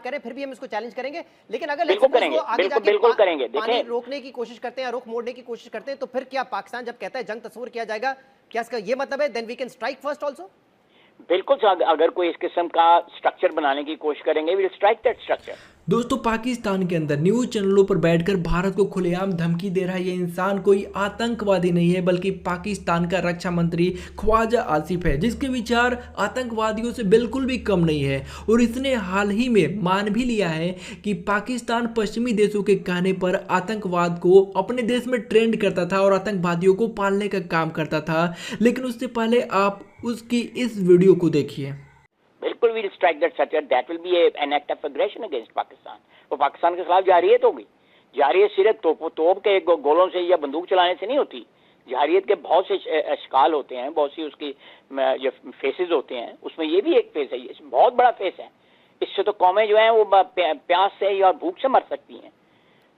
कह रहे हैं फिर भी हम इसको चैलेंज करेंगे, लेकिन अगर बिल्कुल करेंगे, बिल्कुल करेंगे। पानी रोकने की कोशिश करते हैं, रुख मोड़ने की कोशिश करते हैं, तो फिर क्या पाकिस्तान जब कहता है जंग तस्वीर किया जाएगा, क्या इसका ये मतलब है then we can strike first also? बिल्कुल, अगर कोई इस किस्म का स्ट्रक्चर बनाने की कोशिश करेंगे, we will strike that structure. दोस्तों, पाकिस्तान के अंदर न्यूज़ चैनलों पर बैठकर भारत को खुलेआम धमकी दे रहा है ये इंसान कोई आतंकवादी नहीं है, बल्कि पाकिस्तान का रक्षा मंत्री ख्वाजा आसिफ है, जिसके विचार आतंकवादियों से बिल्कुल भी कम नहीं है। और इसने हाल ही में मान भी लिया है कि पाकिस्तान पश्चिमी देशों के कहने पर आतंकवाद को अपने देश में ट्रेंड करता था और आतंकवादियों को पालने का काम करता था। लेकिन उससे पहले आप उसकी इस वीडियो को देखिए। बिल्कुल we will strike that structure, that will be an act of aggression against Pakistan. वो पाकिस्तान के खिलाफ जारियत होगी। जारियत सिर्फ तोप के गोलों से या बंदूक चलाने से नहीं होती। जारियत के बहुत से अशकाल होते हैं, बहुत सी उसकी जो फेसेस होते हैं, उसमें ये भी एक फेस है, ये बहुत बड़ा फेस है। इससे तो कौमें जो हैं वो प्यास से या भूख से मर सकती हैं।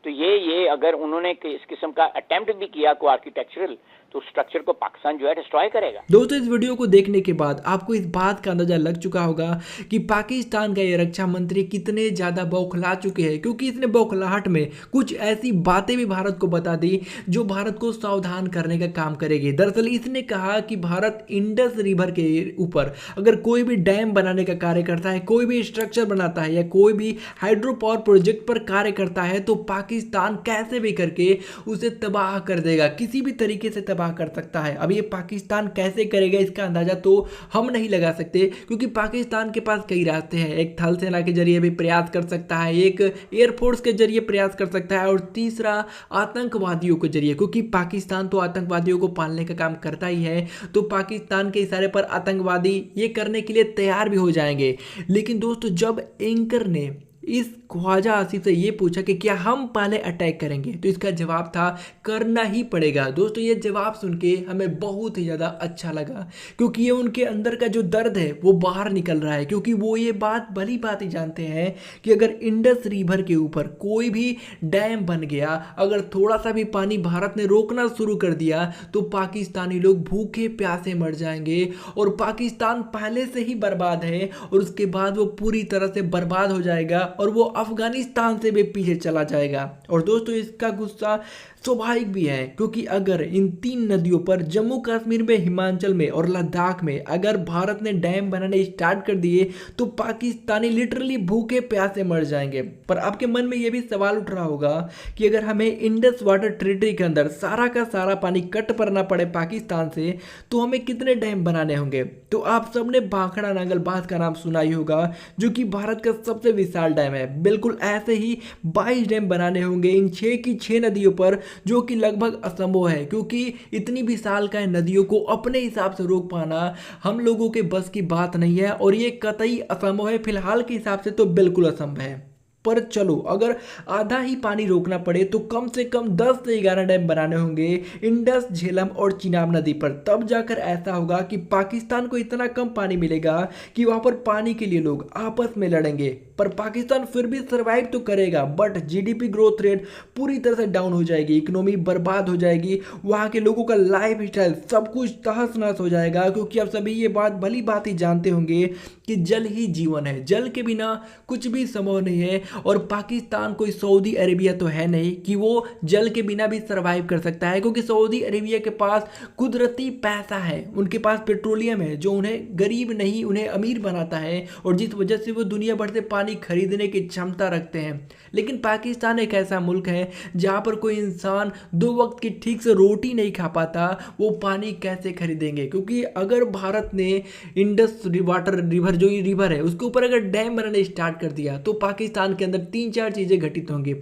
तो ये अगर उन्होंने इस किस्म का अटेम्प्ट भी किया को आर्किटेक्चरल, तो स्ट्रक्चर को पाकिस्तान जो है डिस्ट्रॉय करेगा। दोस्तों, इस वीडियो को देखने के बाद आपको इस बात का अंदाजा लग चुका होगा कि पाकिस्तान का ये रक्षा मंत्री कितने ज़्यादा बौखला चुके हैं, क्योंकि इसने बौखलाहट में कुछ ऐसी बातें भी भारत को बता दी जो भारत को सावधान करने का काम करेगी। दरअसल इसने कहा कि भारत इंडस रिवर के ऊपर अगर कोई भी डैम बनाने का कार्य करता है, कोई भी स्ट्रक्चर बनाता है या कोई भी हाइड्रो पावर प्रोजेक्ट पर कार्य करता है, तो पाकिस्तान कैसे भी करके उसे तबाह कर देगा, किसी भी तरीके से तबाह कर सकता है। अब ये पाकिस्तान कैसे करेगा इसका अंदाजा तो हम नहीं लगा सकते, क्योंकि पाकिस्तान के पास कई रास्ते हैं। एक थल सेना के जरिए भी प्रयास कर सकता है, एक एयरफोर्स के जरिए प्रयास कर सकता है, और तीसरा आतंकवादियों के जरिए, क्योंकि पाकिस्तान तो आतंकवादियों को पालने का काम करता ही है। तो पाकिस्तान के इशारे पर आतंकवादी ये करने के लिए तैयार भी हो जाएंगे। लेकिन दोस्तों, जब एंकर ने इस ख्वाजा आसिफ से ये पूछा कि क्या हम पहले अटैक करेंगे, तो इसका जवाब था करना ही पड़ेगा। दोस्तों, ये जवाब सुन के हमें बहुत ही ज़्यादा अच्छा लगा, क्योंकि ये उनके अंदर का जो दर्द है वो बाहर निकल रहा है। क्योंकि वो ये बात भली बात ही जानते हैं कि अगर इंडस रिवर के ऊपर कोई भी डैम बन गया, अगर थोड़ा सा भी पानी भारत ने रोकना शुरू कर दिया, तो पाकिस्तानी लोग भूखे प्यासे मर जाएंगे। और पाकिस्तान पहले से ही बर्बाद है, और उसके बाद वो पूरी तरह से बर्बाद हो जाएगा और वो अफगानिस्तान से भी पीछे चला जाएगा। और दोस्तों, इसका गुस्सा स्वाभाविक भी है, क्योंकि अगर इन 3 नदियों पर जम्मू कश्मीर में, हिमाचल में और लद्दाख में अगर भारत ने डैम बनाने स्टार्ट कर दिए, तो पाकिस्तानी लिटरली भूखे प्यासे मर जाएंगे। पर आपके मन में यह भी सवाल उठ रहा होगा कि अगर हमें इंडस वाटर टेरिटरी के अंदर सारा का सारा पानी कट करना पड़े पाकिस्तान से, तो हमें कितने डैम बनाने होंगे? तो आप सबने भाखड़ा नांगल बांध का नाम सुना ही होगा, जो कि भारत का सबसे विशाल डैम है। बिल्कुल ऐसे ही 22 डैम बनाने होंगे इन 6 की 6 नदियों पर, जो कि लगभग असंभव है, क्योंकि इतनी विशाल का नदियों को अपने हिसाब से रोक पाना हम लोगों के बस की बात नहीं है, और ये कतई असंभव है। फिलहाल के हिसाब से तो बिल्कुल असंभव है। पर चलो, अगर आधा ही पानी रोकना पड़े तो कम से कम 10 से 11 डैम बनाने होंगे इंडस, झेलम और चिनाब नदी पर। तब जाकर ऐसा होगा कि पाकिस्तान को इतना कम पानी मिलेगा कि वहां पर पानी के लिए लोग आपस में लड़ेंगे। पर पाकिस्तान फिर भी सर्वाइव तो करेगा, बट जीडीपी ग्रोथ रेट पूरी तरह से डाउन हो जाएगी, इकोनॉमी बर्बाद हो जाएगी, वहाँ के लोगों का लाइफ स्टाइल सब कुछ तहस नहस हो जाएगा। क्योंकि आप सभी ये बात भली बात ही जानते होंगे कि जल ही जीवन है, जल के बिना कुछ भी संभव नहीं है। और पाकिस्तान कोई सऊदी अरेबिया तो है नहीं कि वो जल के बिना भी सर्वाइव कर सकता है, क्योंकि सऊदी अरेबिया के पास कुदरती पैसा है, उनके पास पेट्रोलियम है, जो उन्हें गरीब नहीं उन्हें अमीर बनाता है, और जिस वजह से वो दुनिया भर से पानी खरीदने की क्षमता रखते हैं। लेकिन पाकिस्तान एक ऐसा मुल्क है जहाँ पर कोई इंसान 2 वक्त की ठीक से रोटी नहीं खा पाता, वो पानी कैसे खरीदेंगे? क्योंकि अगर भारत ने इंडस वाटर रिवर, जो ये रिवर है, उसके ऊपर अगर डैम बनाने स्टार्ट कर दिया, तो पाकिस्तान के अंदर 3-4 चीज़ें घटित होंगी।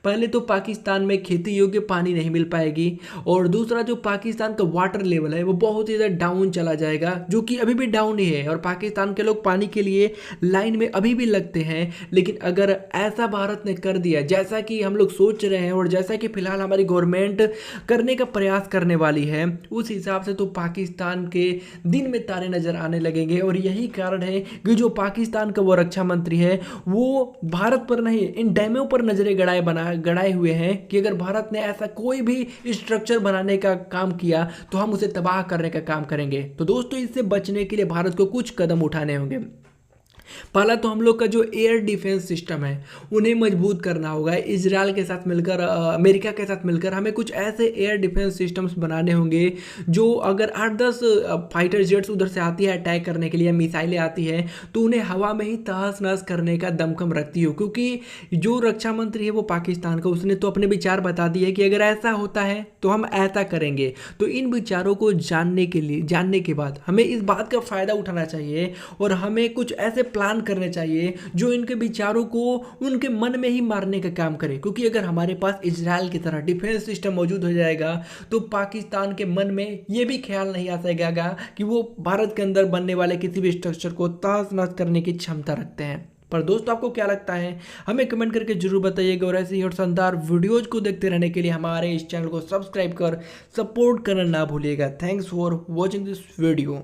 पहले तो पाकिस्तान में खेती योग्य पानी नहीं मिल पाएगी, और दूसरा जो पाकिस्तान का वाटर लेवल है वो बहुत ही ज़्यादा डाउन चला जाएगा, जो कि अभी भी डाउन ही है। और पाकिस्तान के लोग पानी के लिए लाइन में अभी भी लगते हैं। लेकिन अगर ऐसा भारत ने कर दिया जैसा कि हम लोग सोच रहे हैं, और जैसा कि फिलहाल हमारी गवर्नमेंट करने का प्रयास करने वाली है, उस हिसाब से तो पाकिस्तान के दिन में तारे नजर आने लगेंगे। और यही कारण है कि जो पाकिस्तान का वो रक्षा मंत्री है, वो भारत पर नहीं, इन डैमों पर नजरें गड़ाए हुए हैं कि अगर भारत ने ऐसा कोई भी स्ट्रक्चर बनाने का काम किया तो हम उसे तबाह करने का काम करेंगे। तो दोस्तों, इससे बचने के लिए भारत को कुछ कदम उठाने होंगे। पहला तो हम लोग का जो एयर डिफेंस सिस्टम है उन्हें मजबूत करना होगा। इजराइल के साथ मिलकर अमेरिका के साथ मिलकर हमें कुछ ऐसे एयर डिफेंस सिस्टम्स बनाने होंगे जो अगर 8-10 फाइटर जेट्स उधर से आती है अटैक करने के लिए, मिसाइलें आती हैं, तो उन्हें हवा में ही तहस नहस करने का दमखम रखती हो। क्योंकि जो रक्षा मंत्री है वो पाकिस्तान का, उसने तो अपने विचार बता दिए कि अगर ऐसा होता है तो हम ऐसा करेंगे। तो इन विचारों को जानने के बाद हमें इस बात का फ़ायदा उठाना चाहिए और हमें कुछ ऐसे प्लान करने चाहिए जो इनके विचारों को उनके मन में ही मारने का काम करे। क्योंकि अगर हमारे पास इजराइल की तरह डिफेंस सिस्टम मौजूद हो जाएगा तो पाकिस्तान के मन में ये भी ख्याल नहीं आ सकेगा कि वो भारत के अंदर बनने वाले किसी भी स्ट्रक्चर को तहस नहस करने की क्षमता रखते हैं। पर दोस्तों आपको क्या लगता है हमें कमेंट करके जरूर बताइएगा और ऐसे ही और शानदार वीडियोज को देखते रहने के लिए हमारे इस चैनल को सब्सक्राइब कर सपोर्ट करना ना भूलिएगा। Thanks for watching this video.